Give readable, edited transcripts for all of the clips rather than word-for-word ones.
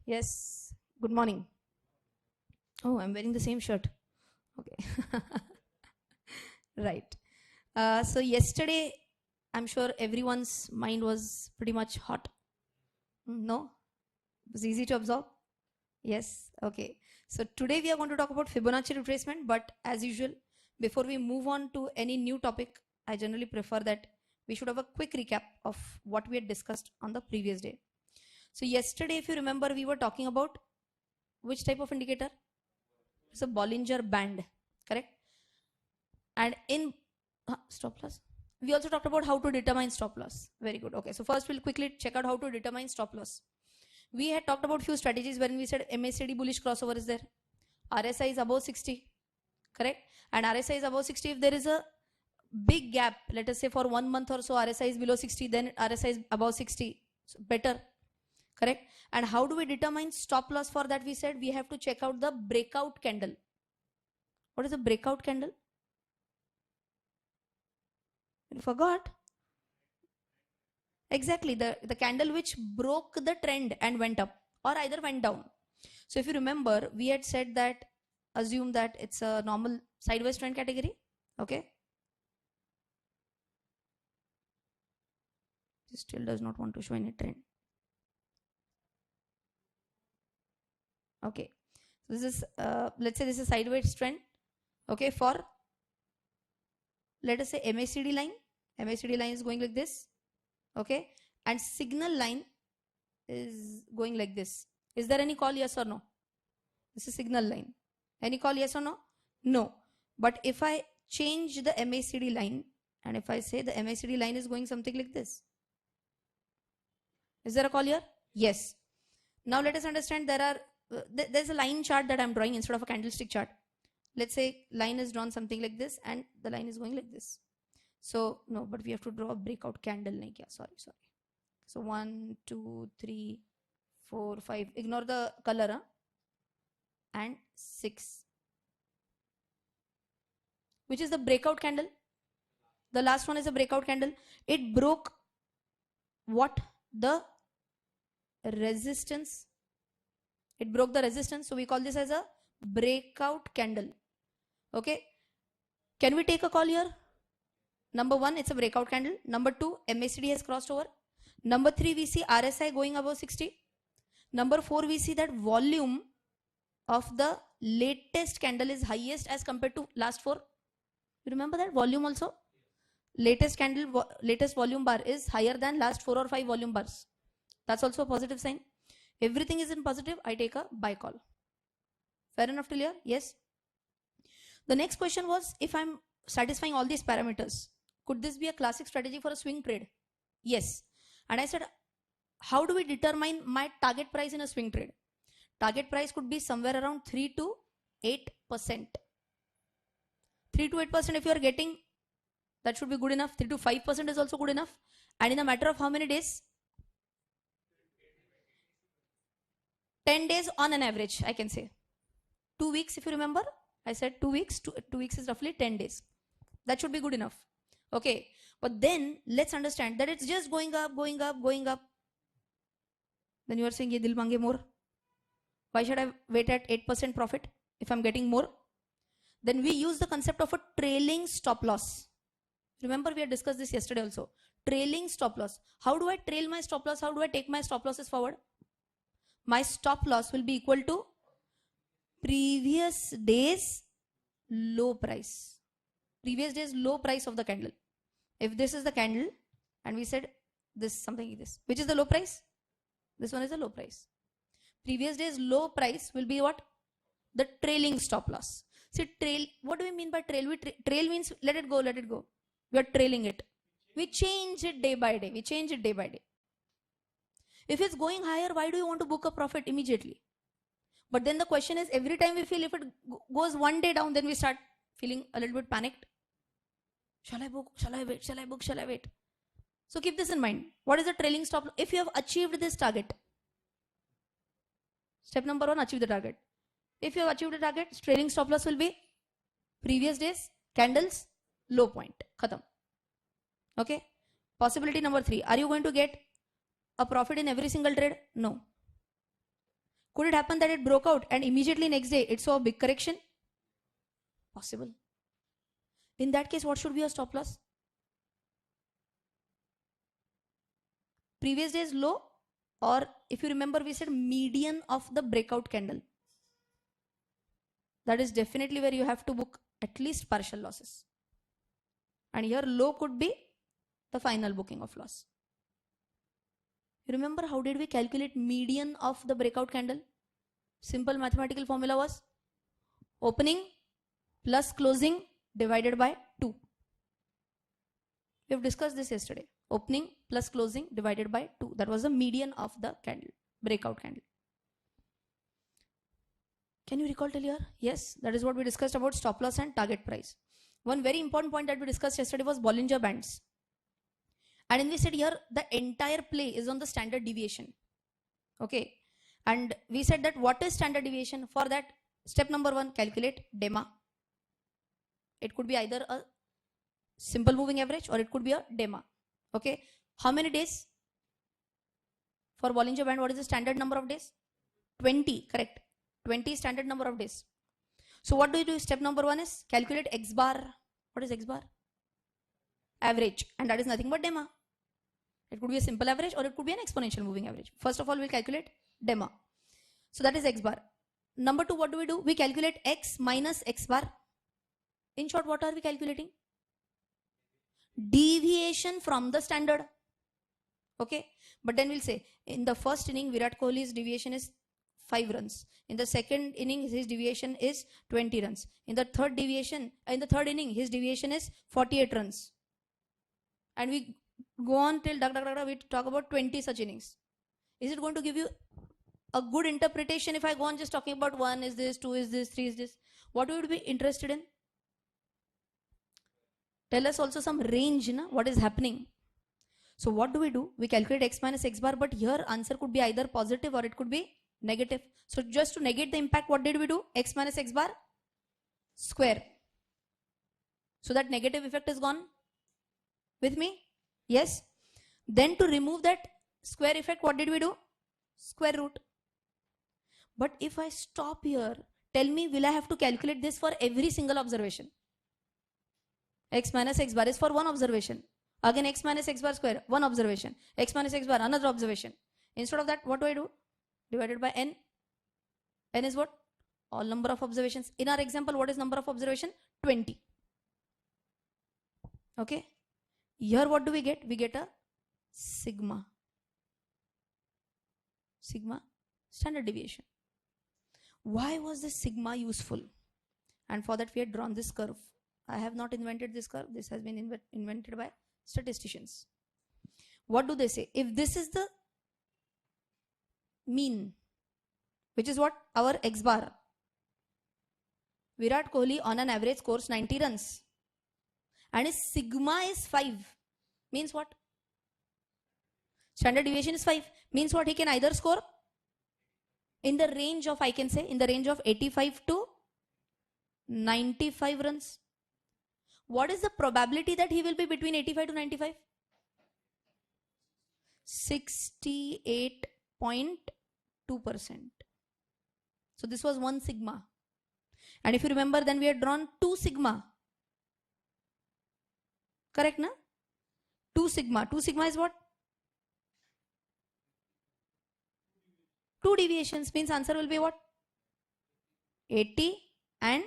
Yes. Good morning. Oh, I'm wearing the same shirt. Okay. Right. So yesterday, I'm sure everyone's mind was pretty much hot. No? It was easy to absorb? Yes. Okay. So today we are going to talk about Fibonacci retracement, but as usual, before we move on to any new topic, I generally prefer that we should have a quick recap of what we had discussed on the previous day. So yesterday, if you remember, we were talking about which type of indicator? It's a Bollinger Band, correct? And in stop loss, we also talked about how to determine stop loss. Very good. Okay, so first we'll quickly check out how to determine stop loss. We had talked about few strategies when we said MACD bullish crossover is there, RSI is above 60, correct? And RSI is above 60. If there is a big gap, let us say for 1 month or so, RSI is below 60, then RSI is above 60, so better, correct? And how do we determine stop loss? For that we said we have to check out the breakout candle. What is a breakout candle? You forgot? Exactly, the candle which broke the trend and went up or either went down. So if you remember, we had said that assume that it's a normal sideways trend category. Okay. It still does not want to show any trend. Okay. So this is, let's say this is sideways trend. Okay. For, let us say MACD line. MACD line is going like this. Okay. And signal line is going like this. Is there any call, yes or no? This is signal line. Any call, yes or no? No. But if I change the MACD line and if I say the MACD line is going something like this, is there a call here? Yes. Now let us understand there are there's a line chart that I'm drawing instead of a candlestick chart. Let's say line is drawn something like this and the line is going like this. So no, but we have to draw a breakout candle. Sorry. So 1, 2, 3, 4, 5. Ignore the color, and 6. Which is the breakout candle? The last one is a breakout candle. It broke what? The resistance. It broke the resistance. So we call this as a breakout candle. Okay. Can we take a call here? Number 1, it's a breakout candle. Number 2, MACD has crossed over. Number 3, we see RSI going above 60. Number 4, we see that volume of the latest candle is highest as compared to last 4. You remember that volume also? Latest candle, latest volume bar is higher than last 4 or 5 volume bars. That's also a positive sign. Everything is in positive. I take a buy call. Fair enough till here? Yes. The next question was, if I'm satisfying all these parameters, could this be a classic strategy for a swing trade? Yes. And I said, how do we determine my target price in a swing trade? Target price could be somewhere around 3 to 8%. 3 to 8% if you are getting, that should be good enough. 3 to 5% is also good enough. And in a matter of how many days? 10 days on an average, I can say. 2 weeks, if you remember, I said 2 weeks. 2 weeks is roughly 10 days. That should be good enough. Okay. But then let's understand that it's just going up, going up, going up. Then you are saying, ye dil mange more. Why should I wait at 8% profit if I'm getting more? Then we use the concept of a trailing stop loss. Remember, we had discussed this yesterday also. Trailing stop loss. How do I trail my stop loss? How do I take my stop losses forward? My stop loss will be equal to previous day's low price. Previous day's low price of the candle. If this is the candle and we said this something like this, which is the low price? This one is the low price. Previous day's low price will be what? The trailing stop loss. See, trail, what do we mean by trail? Trail means let it go, let it go. We are trailing it. We change it day by day. We change it day by day. If it's going higher, why do you want to book a profit immediately? But then the question is, every time we feel if it goes one day down, then we start feeling a little bit panicked. Shall I book? Shall I wait? Shall I book? Shall I wait? So keep this in mind. What is the trailing stop loss? If you have achieved this target, step number 1, achieve the target. If you have achieved the target, trailing stop loss will be previous days candles low point. Khatam. Okay. Possibility number 3. Are you going to get a profit in every single trade? No. Could it happen that it broke out and immediately next day it saw a big correction? Possible. In that case, what should be your stop loss? Previous day's low, or if you remember, we said median of the breakout candle. That is definitely where you have to book at least partial losses. And here low could be the final booking of loss. You remember how did we calculate median of the breakout candle? Simple mathematical formula was opening plus closing divided by 2. We have discussed this yesterday. Opening plus closing divided by 2. That was the median of the candle, breakout candle. Can you recall till here? Yes, that is what we discussed about stop loss and target price. One very important point that we discussed yesterday was Bollinger Bands. And then we said here the entire play is on the standard deviation. Okay. And we said that what is standard deviation? For that, step number 1, calculate DEMA. It could be either a simple moving average or it could be a DEMA. Okay. How many days? For Bollinger Band, what is the standard number of days? 20, correct. 20 standard number of days. So what do you do? Step number 1 is calculate X bar. What is X bar? Average. And that is nothing but DEMA. It could be a simple average or it could be an exponential moving average. First of all, we'll calculate DEMA. So that is X bar. Number 2, what do? We calculate X minus X bar. In short, what are we calculating? Deviation from the standard. Okay. But then we'll say in the first inning, Virat Kohli's deviation is 5 runs. In the second inning, his deviation is 20 runs. In the third inning, his deviation is 48 runs. And we go on till we talk about 20 such innings. Is it going to give you a good interpretation if I go on just talking about 1 is this, 2 is this, 3 is this? What would you be interested in? Tell us also some range, what is happening. So what do? We calculate X minus X bar, but here answer could be either positive or it could be negative. So just to negate the impact, what did we do? X minus X bar square. So that negative effect is gone. With me? Yes. Then to remove that square effect, what did we do? Square root. But if I stop here, tell me, will I have to calculate this for every single observation? X minus X bar is for one observation. Again, X minus X bar square, one observation. X minus X bar, another observation. Instead of that, what do? Divided by N. N is what? All number of observations. In our example, what is number of observation? 20. Okay. Here what do we get? We get a sigma. Sigma, standard deviation. Why was this sigma useful? And for that we had drawn this curve. I have not invented this curve. This has been invented by statisticians. What do they say? If this is the mean, which is what? Our X bar. Virat Kohli on an average scores 90 runs. And his sigma is 5. Means what? Standard deviation is 5. Means what? He can either score in the range of, I can say, in the range of 85 to 95 runs. What is the probability that he will be between 85 to 95? 68.2%. So this was 1 sigma. And if you remember, then we had drawn 2 sigma. Correct, na? 2 sigma. 2 sigma is what? 2 deviations. Means answer will be what? 80 and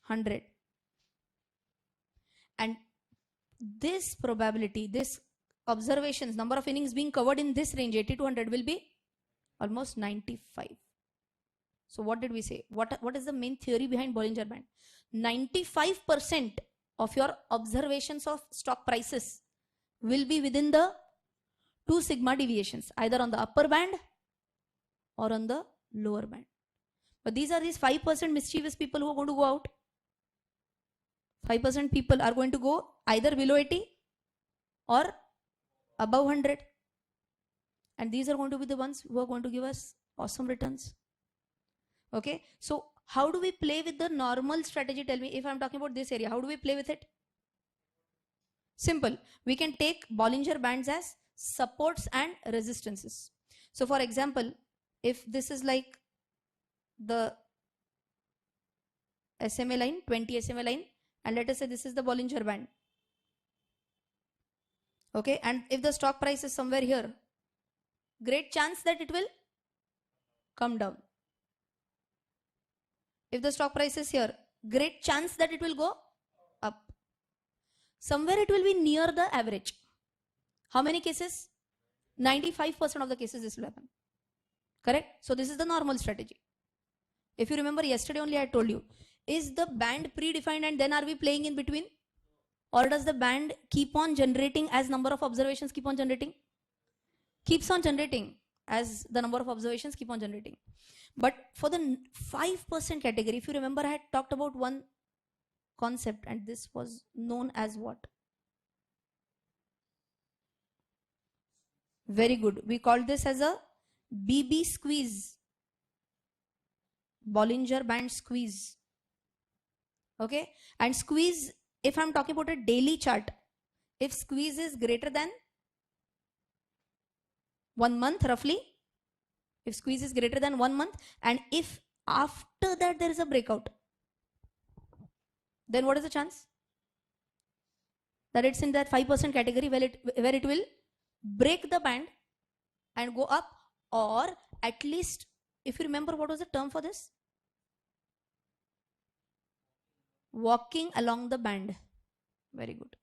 100. And this probability, this observations, number of innings being covered in this range, 80 to 100, will be almost 95. So what did we say? What is the main theory behind Bollinger Band? 95% of your observations of stock prices will be within the 2 sigma deviations, either on the upper band or on the lower band. But these are these 5% mischievous people who are going to go out. 5% people are going to go either below 80 or above 100. And these are going to be the ones who are going to give us awesome returns. Okay. So how do we play with the normal strategy? Tell me, if I'm talking about this area, how do we play with it? Simple. We can take Bollinger Bands as supports and resistances. So for example, if this is like the SMA line, 20 SMA line, and let us say this is the Bollinger Band. Okay, and if the stock price is somewhere here, great chance that it will come down. If the stock price is here, great chance that it will go up. Somewhere it will be near the average. How many cases? 95% of the cases this will happen. Correct? So this is the normal strategy. If you remember yesterday only I told you, is the band predefined and then are we playing in between? Or does the band keep on generating as number of observations keep on generating? Keeps on generating as the number of observations keep on generating. But for the 5% category, if you remember, I had talked about one concept and this was known as what? Very good. We called this as a BB squeeze. Bollinger Band squeeze. Okay. And squeeze, if I'm talking about a daily chart, if squeeze is greater than 1 month roughly, if squeeze is greater than 1 month, and if after that there is a breakout, then what is the chance? That it's in that 5% category where it will break the band and go up, or at least, if you remember, what was the term for this? Walking along the band. Very good.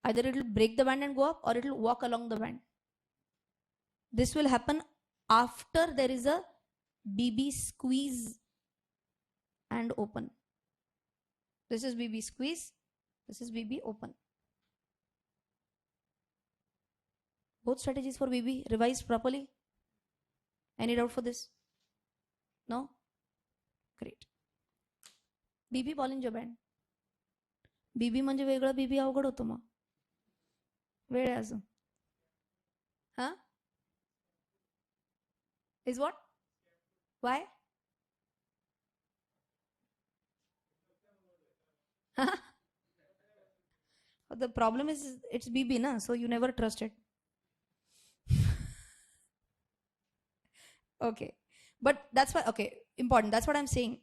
Either it will break the band and go up, or it will walk along the band. This will happen after there is a BB squeeze and open. This is BB squeeze. This is BB open. Both strategies for BB revised properly. Any doubt for this? No? Great. BB Bollinger Band. BB म्हणजे वेगळं, BB अवघड होतो मग. वेळ आहे अजून. Huh? Is what? Why? The problem is it's BB, na? So you never trust it. Okay. But that's why, okay, important. That's what I'm saying.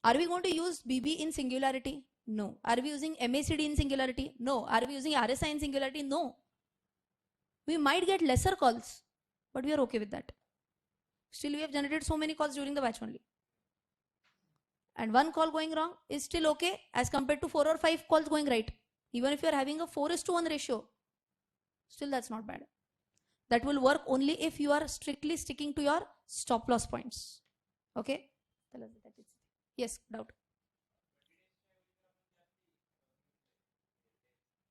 Are we going to use BB in singularity? No. Are we using MACD in singularity? No. Are we using RSI in singularity? No. We might get lesser calls, but we are okay with that. Still, we have generated so many calls during the batch only. And one call going wrong is still okay as compared to 4 or 5 calls going right. Even if you are having a 4:1 ratio, still that's not bad. That will work only if you are strictly sticking to your stop loss points. Okay? Yes, doubt.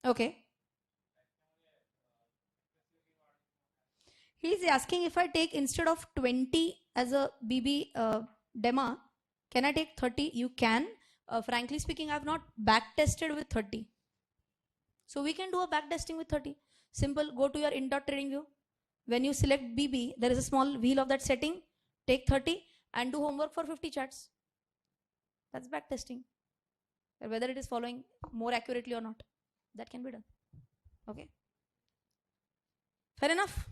Okay. He is asking if I take instead of 20 as a BB dema, can I take 30? You can. Frankly speaking, I have not back tested with 30. So we can do a back testing with 30. Simple, go to your in.trading view. When you select BB, there is a small wheel of that setting. Take 30 and do homework for 50 charts. That's back testing. Whether it is following more accurately or not, that can be done. Okay. Fair enough.